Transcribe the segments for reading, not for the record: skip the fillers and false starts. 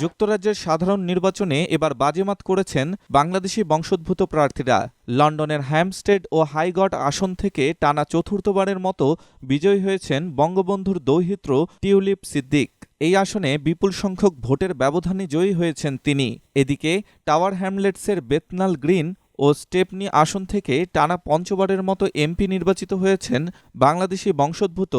যুক্তরাজ্যের সাধারণ নির্বাচনে এবার বাজিমাত করেছেন বাংলাদেশি বংশোদ্ভূত প্রার্থীরা। লন্ডনের হ্যাম্পস্টেড ও হাইগট আসন থেকে টানা চতুর্থবারের মতো বিজয়ী হয়েছেন বঙ্গবন্ধুর দৌহিত্র টিউলিপ সিদ্দিক। এই আসনে বিপুল সংখ্যক ভোটের ব্যবধানে জয়ী হয়েছেন তিনি। এদিকে টাওয়ার হ্যামলেটসের বেথনাল গ্রিন ও স্টেপনি আসন থেকে টানা পঞ্চমবারের মতো এমপি নির্বাচিত হয়েছেন বাংলাদেশি বংশোদ্ভূত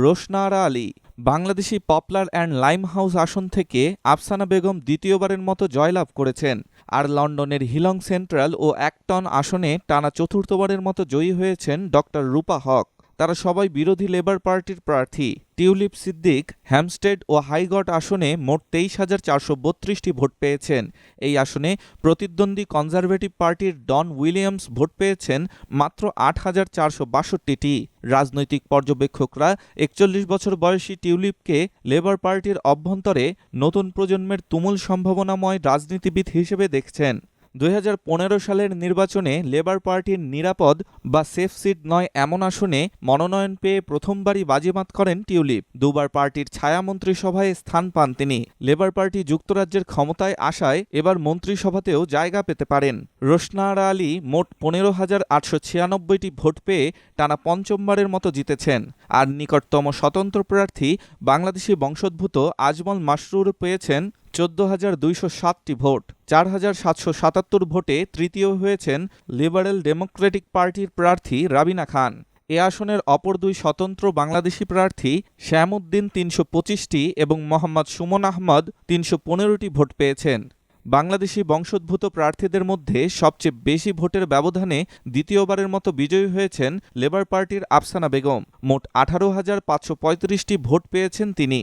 Roshna Ara Ali. Bangladeshi Poplar and Limehouse আসন থেকে আফসানা বেগম দ্বিতীয়বারের মতো জয়লাভ করেছেন। আর লন্ডনের হিলং সেন্ট্রাল ও অ্যাক্টন আসনে টানা চতুর্থবারের মতো জয়ী হয়েছেন ডক্টর রূপা হক। তারা সবাই বিরোধী লেবার পার্টির প্রার্থী। টিউলিপ সিদ্দিক হ্যাম্পস্টেড ও হাইগট আসনে মোট 23,432টি ভোট পেয়েছেন। এই আসনে প্রতিদ্বন্দ্বী কনজারভেটিভ পার্টির ডন উইলিয়ামস ভোট পেয়েছেন মাত্র 8,462টি। রাজনৈতিক পর্যবেক্ষকরা 41 বছর বয়সী টিউলিপকে লেবার পার্টির অভ্যন্তরে নতুন প্রজন্মের তুমুল সম্ভাবনাময় রাজনীতিবিদ হিসেবে দেখছেন। 2015 সালের নির্বাচনে লেবার পার্টির নিরাপদ বা সেফ সিট নয় এমন আসনে মনোনয়ন পেয়ে প্রথমবারই বাজিমাত করেন টিউলিপ। দুবার পার্টির ছায়া মন্ত্রিসভায় স্থান পান তিনি। লেবার পার্টি যুক্তরাজ্যের ক্ষমতায় আসায় এবার মন্ত্রিসভাতেও জায়গা পেতে পারেন। রোশনা আরা আলী মোট 15,896টি ভোট পেয়ে টানা পঞ্চমবারের মতো জিতেছেন। আর নিকটতম স্বতন্ত্র প্রার্থী বাংলাদেশি বংশোদ্ভূত আজমল মাসরুর পেয়েছেন 14,207টি ভোট। 4,777 ভোটে তৃতীয় হয়েছেন লিবারেল ডেমোক্রেটিক পার্টির প্রার্থী রাবিনা খান। এ আসনের অপর দুই স্বতন্ত্র বাংলাদেশি প্রার্থী শ্যামউদ্দিন 325টি এবং মোহাম্মদ সুমন আহমদ 315টি ভোট পেয়েছেন। বাংলাদেশি বংশোদ্ভূত প্রার্থীদের মধ্যে সবচেয়ে বেশি ভোটের ব্যবধানে দ্বিতীয়বারের মতো বিজয়ী হয়েছেন লেবার পার্টির আফসানা বেগম। মোট 18,535টি ভোট পেয়েছেন তিনি।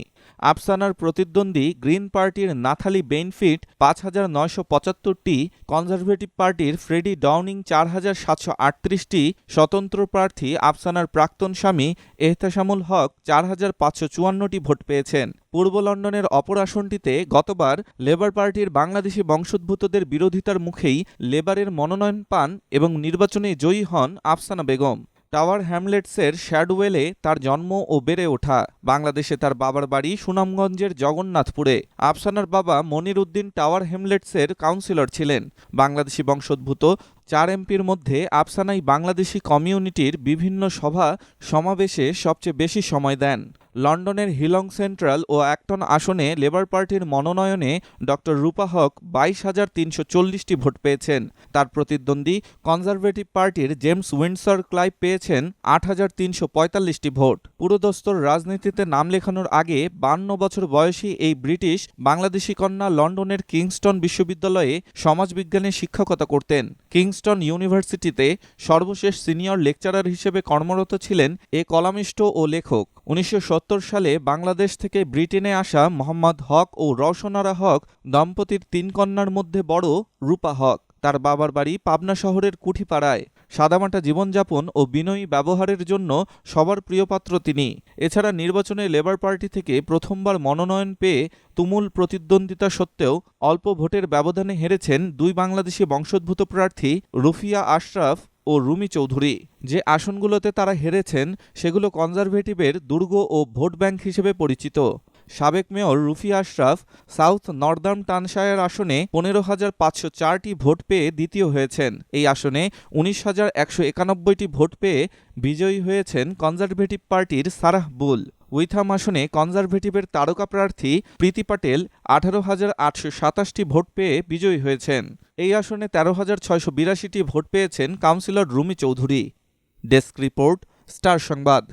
আফসানার প্রতিদ্বন্দ্বী গ্রিন পার্টির নাথালি বেইনফিট 5,975টি, কনজারভেটিভ পার্টির ফ্রেডি ডাউনিং 4,738টি, স্বতন্ত্র প্রার্থী আফসানার প্রাক্তন স্বামী এহতেশামুল হক 4,554টি ভোট পেয়েছেন। পূর্ব লন্ডনের অপর আসনটিতে গতবার লেবার পার্টির বাংলাদেশি বংশোদ্ভূতদের বিরোধিতার মুখেই লেবারের মনোনয়ন পান এবং নির্বাচনে জয়ী হন আফসানা বেগম। টাওয়ার হ্যামলেটসের শ্যাডওয়েলে তার জন্ম ও বেড়ে ওঠা। বাংলাদেশে তার বাবার বাড়ি সুনামগঞ্জের জগন্নাথপুরে। আফসানার বাবা মনির উদ্দিন টাওয়ার হ্যামলেটসের কাউন্সিলর ছিলেন। বাংলাদেশি বংশোদ্ভূত 4 এমপির মধ্যে আফসানাই বাংলাদেশি কমিউনিটির বিভিন্ন সভা সমাবেশে সবচেয়ে বেশি সময় দেন। লন্ডনের হিলং সেন্ট্রাল ও অ্যাক্টন আসনে লেবার পার্টির মনোনয়নে ডক্টর রূপা হক 22,340টি ভোট পেয়েছেন। তার প্রতিদ্বন্দ্বী কনজারভেটিভ পার্টির জেমস উইন্ডসর ক্লাইভ পেয়েছেন 8,345টি ভোট। পুরোদস্তর রাজনীতিতে নাম লেখানোর আগে 52 বছর বয়সী এই ব্রিটিশ বাংলাদেশি কন্যা লন্ডনের কিংস্টন বিশ্ববিদ্যালয়ে সমাজবিজ্ঞানে শিক্ষকতা করতেন। কিংস্টন ইউনিভার্সিটিতে সর্বশেষ সিনিয়র লেকচারার হিসেবে কর্মরত ছিলেন এ কলামিস্ট ও লেখক। 1970 সালে বাংলাদেশ থেকে ব্রিটেনে আসা মোহাম্মদ হক ও রওশনারা হক দম্পতির 3 কন্যার মধ্যে বড় রূপা হক। তার বাবার বাড়ি পাবনা শহরের কুঠিপাড়ায়। সাদামাটা জীবনযাপন ও বিনয়ী ব্যবহারের জন্য সবার প্রিয়পাত্র তিনি। এছাড়া নির্বাচনে লেবার পার্টি থেকে প্রথমবার মনোনয়ন পেয়ে তুমুল প্রতিদ্বন্দ্বিতা সত্ত্বেও অল্প ভোটের ব্যবধানে হেরেছেন দুই বাংলাদেশি বংশোদ্ভূত প্রার্থী রুফিয়া আশরাফ ও রুমি চৌধুরী। যে আসনগুলোতে তারা হেরেছেন সেগুলো কনজারভেটিভের দুর্গ ও ভোট ব্যাংক হিসেবে পরিচিত। সাবেক mayor Rufia Ashraf south Northamptonshire আসনে 15,504টি ভোট পেয়ে দ্বিতীয় হয়েছেন। এই আসনে 19,191টি ভোট পেয়ে বিজয়ী হয়েছেন কনজারভেটিভ পার্টির সারাহ বুল। উইথাম আসনে কনজারভেটিভের তারকা প্রার্থী প্রীতি পাটেল 18,827টি ভোট পেয়ে বিজয়ী হয়েছেন। এই আসনে 13,682টি ভোট পেয়েছেন councillor Rumi Chowdhury. Desk report, star সংবাদ।